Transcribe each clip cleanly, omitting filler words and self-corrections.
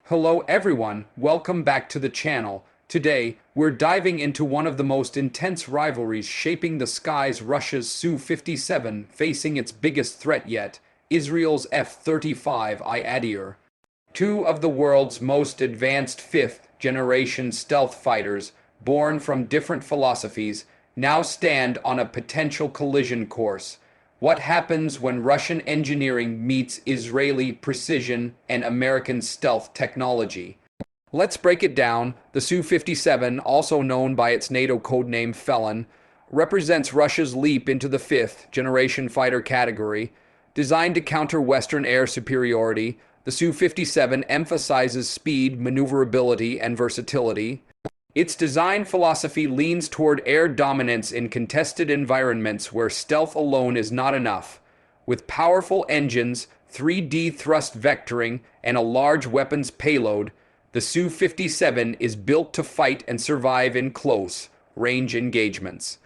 Hello everyone, welcome back to the channel. Today, we're diving into one of the most intense rivalries shaping the skies, Russia's Su-57 facing its biggest threat yet, Israel's F-35I Adir. Two of the world's most advanced fifth-generation stealth fighters, born from different philosophies, now stand on a potential collision course. What happens when Russian engineering meets Israeli precision and American stealth technology? Let's break it down. The Su-57, also known by its NATO codename Felon, represents Russia's leap into the fifth-generation fighter category. Designed to counter Western air superiority, the Su-57 emphasizes speed, maneuverability, and versatility. Its design philosophy leans toward air dominance in contested environments where stealth alone is not enough. With powerful engines, 3D thrust vectoring, and a large weapons payload, the Su-57 is built to fight and survive in close-range engagements.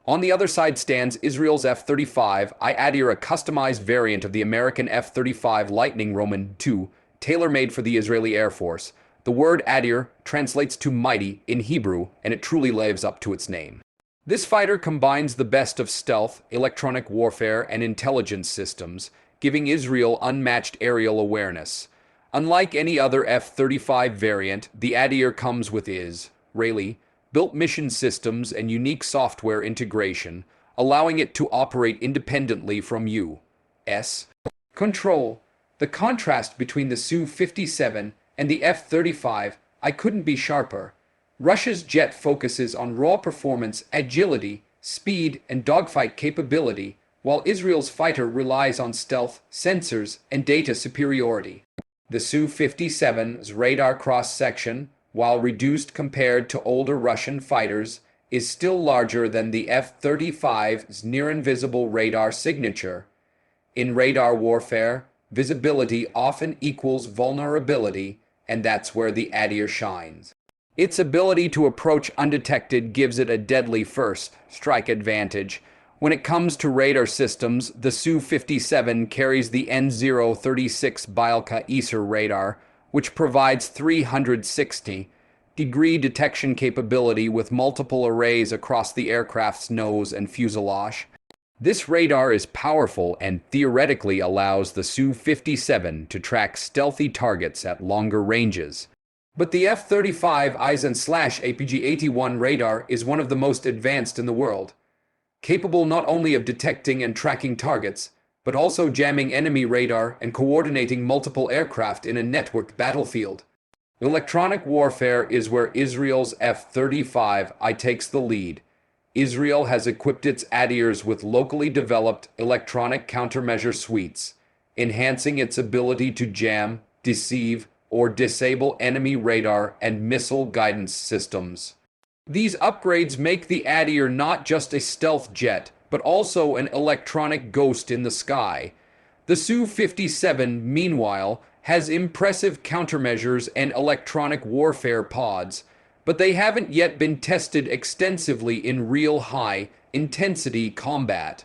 On the other side stands Israel's F-35I Adir, a customized variant of the American F-35 Lightning Roman II, tailor-made for the Israeli Air Force. The word Adir translates to mighty in Hebrew, and it truly lives up to its name. This fighter combines the best of stealth, electronic warfare, and intelligence systems, giving Israel unmatched aerial awareness. Unlike any other F-35 variant, the Adir comes with Israeli built mission systems and unique software integration, allowing it to operate independently from U.S. control. The contrast between the Su-57 and the F-35I couldn't be sharper. Russia's jet focuses on raw performance, agility, speed, and dogfight capability, while Israel's fighter relies on stealth, sensors, and data superiority. The Su-57's radar cross-section, while reduced compared to older Russian fighters, is still larger than the F-35's near-invisible radar signature. In radar warfare, visibility often equals vulnerability, and that's where the Adir shines. Its ability to approach undetected gives it a deadly first strike advantage. When it comes to radar systems, the Su-57 carries the N036 Bielka Isar radar, which provides 360-degree detection capability with multiple arrays across the aircraft's nose and fuselage. This radar is powerful and theoretically allows the Su-57 to track stealthy targets at longer ranges. But the F-35I's APG-81 radar is one of the most advanced in the world, capable not only of detecting and tracking targets, but also jamming enemy radar and coordinating multiple aircraft in a networked battlefield. Electronic warfare is where Israel's F-35I takes the lead. Israel has equipped its Adirs with locally developed electronic countermeasure suites, enhancing its ability to jam, deceive, or disable enemy radar and missile guidance systems. These upgrades make the Adir not just a stealth jet, but also an electronic ghost in the sky. The Su-57, meanwhile, has impressive countermeasures and electronic warfare pods, but they haven't yet been tested extensively in real high-intensity combat.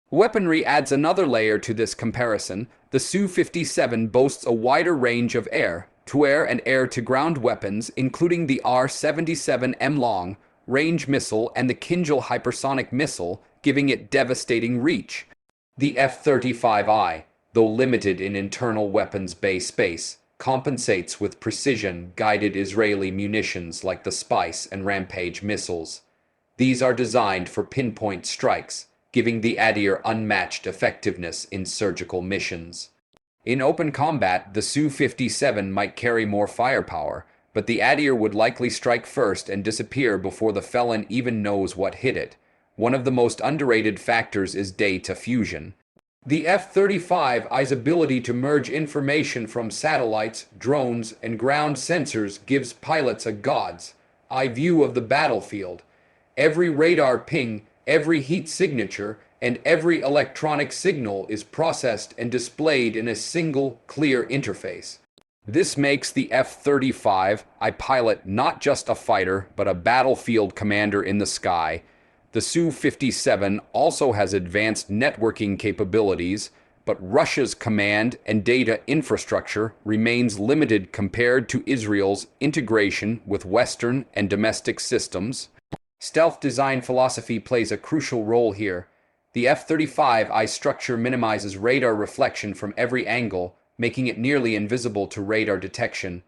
Weaponry adds another layer to this comparison. The Su-57 boasts a wider range of air-to-air and air-to-ground weapons, including the R-77M long-range missile and the Kinjal hypersonic missile, giving it devastating reach. The F-35I, though limited in internal weapons bay space, compensates with precision-guided Israeli munitions like the Spice and Rampage missiles. These are designed for pinpoint strikes, giving the Adir unmatched effectiveness in surgical missions. In open combat, the Su-57 might carry more firepower, but the Adir would likely strike first and disappear before the Felon even knows what hit it. One of the most underrated factors is data fusion. The F-35I's ability to merge information from satellites, drones, and ground sensors gives pilots a god's-eye view of the battlefield. Every radar ping, every heat signature, and every electronic signal is processed and displayed in a single, clear interface. This makes the F-35I pilot not just a fighter, but a battlefield commander in the sky. The Su-57 also has advanced networking capabilities, but Russia's command and data infrastructure remains limited compared to Israel's integration with Western and domestic systems. Stealth design philosophy plays a crucial role here. The F-35I structure minimizes radar reflection from every angle, making it nearly invisible to radar detection.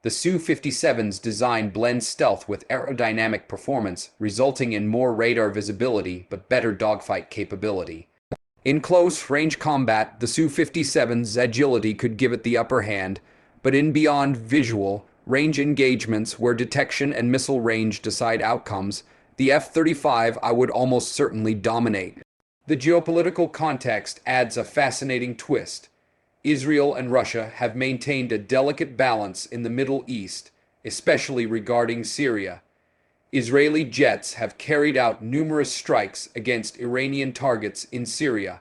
The Su-57's design blends stealth with aerodynamic performance, resulting in more radar visibility but better dogfight capability. In close-range combat, the Su-57's agility could give it the upper hand, but in beyond visual, range engagements where detection and missile range decide outcomes, the F-35I would almost certainly dominate. The geopolitical context adds a fascinating twist. Israel and Russia have maintained a delicate balance in the Middle East, especially regarding Syria. Israeli jets have carried out numerous strikes against Iranian targets in Syria,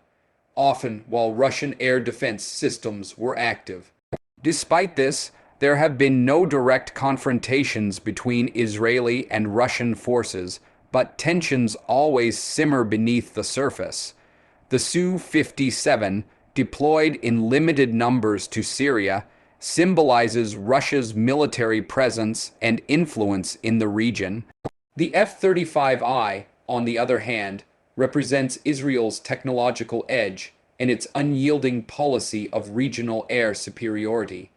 often while Russian air defense systems were active. Despite this, there have been no direct confrontations between Israeli and Russian forces, but tensions always simmer beneath the surface. The Su-57, deployed in limited numbers to Syria, symbolizes Russia's military presence and influence in the region. The F-35I, on the other hand, represents Israel's technological edge and its unyielding policy of regional air superiority.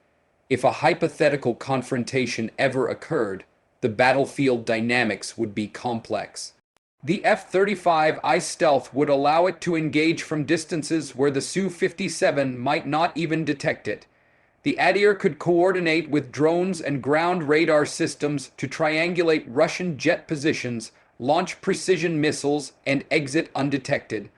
If a hypothetical confrontation ever occurred, the battlefield dynamics would be complex. The F-35I stealth would allow it to engage from distances where the Su-57 might not even detect it. The Adir could coordinate with drones and ground radar systems to triangulate Russian jet positions, launch precision missiles, and exit undetected.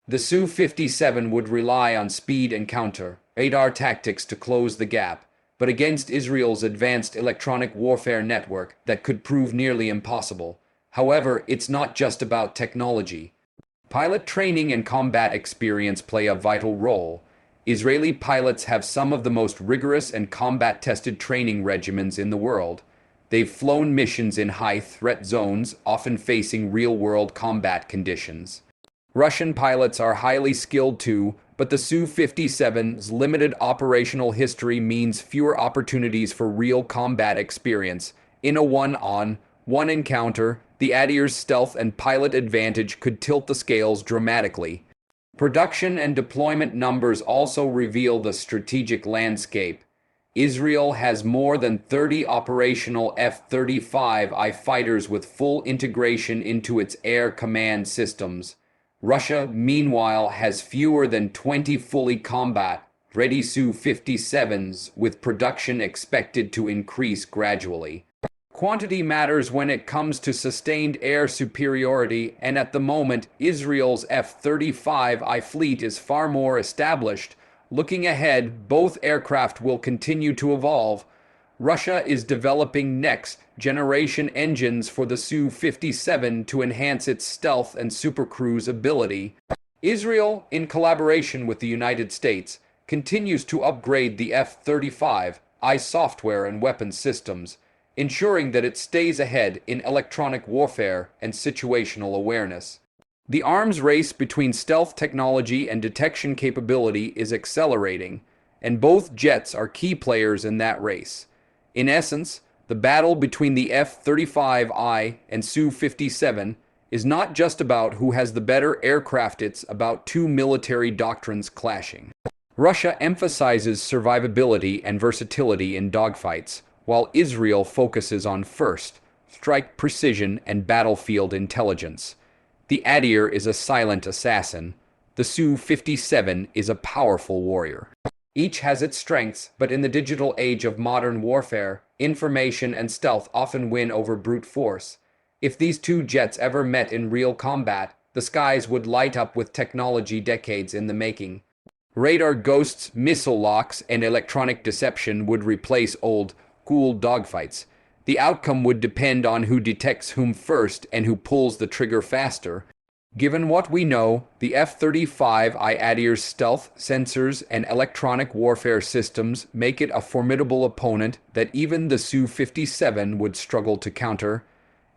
The Su-57 would rely on speed and counter radar tactics to close the gap, but against Israel's advanced electronic warfare network, that could prove nearly impossible. However, it's not just about technology. Pilot training and combat experience play a vital role. Israeli pilots have some of the most rigorous and combat-tested training regimens in the world. They've flown missions in high-threat zones, often facing real-world combat conditions. Russian pilots are highly skilled too, but the Su-57's limited operational history means fewer opportunities for real combat experience. In a one-on-one encounter, the Adir's stealth and pilot advantage could tilt the scales dramatically. Production and deployment numbers also reveal the strategic landscape. Israel has more than 30 operational F-35I fighters with full integration into its air command systems. Russia, meanwhile, has fewer than 20 fully combat-ready Su-57s, with production expected to increase gradually. Quantity matters when it comes to sustained air superiority, and at the moment, Israel's F-35I fleet is far more established. Looking ahead, both aircraft will continue to evolve. Russia is developing next-generation engines for the Su-57 to enhance its stealth and supercruise ability. Israel, in collaboration with the United States, continues to upgrade the F-35I software and weapons systems, ensuring that it stays ahead in electronic warfare and situational awareness. The arms race between stealth technology and detection capability is accelerating, and both jets are key players in that race. In essence, the battle between the F-35I and Su-57 is not just about who has the better aircraft, it's about two military doctrines clashing. Russia emphasizes survivability and versatility in dogfights, while Israel focuses on strike precision and battlefield intelligence. The Adir is a silent assassin. The Su-57 is a powerful warrior. Each has its strengths, but in the digital age of modern warfare, information and stealth often win over brute force. If these two jets ever met in real combat, the skies would light up with technology decades in the making. Radar ghosts, missile locks, and electronic deception would replace old, cool dogfights. The outcome would depend on who detects whom first and who pulls the trigger faster. Given what we know, the F-35I Adir's stealth, sensors, and electronic warfare systems make it a formidable opponent that even the Su-57 would struggle to counter.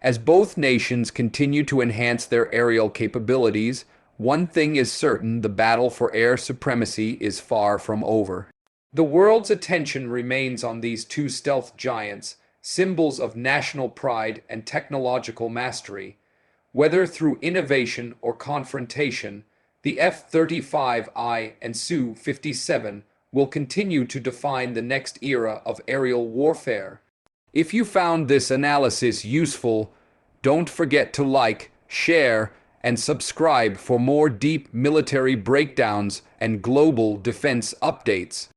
As both nations continue to enhance their aerial capabilities, One thing is certain, the battle for air supremacy is far from over. The world's attention remains on these two stealth giants, symbols of national pride and technological mastery. Whether through innovation or confrontation, the F-35I and Su-57 will continue to define the next era of aerial warfare. If you found this analysis useful, don't forget to like, share, and subscribe for more deep military breakdowns and global defense updates.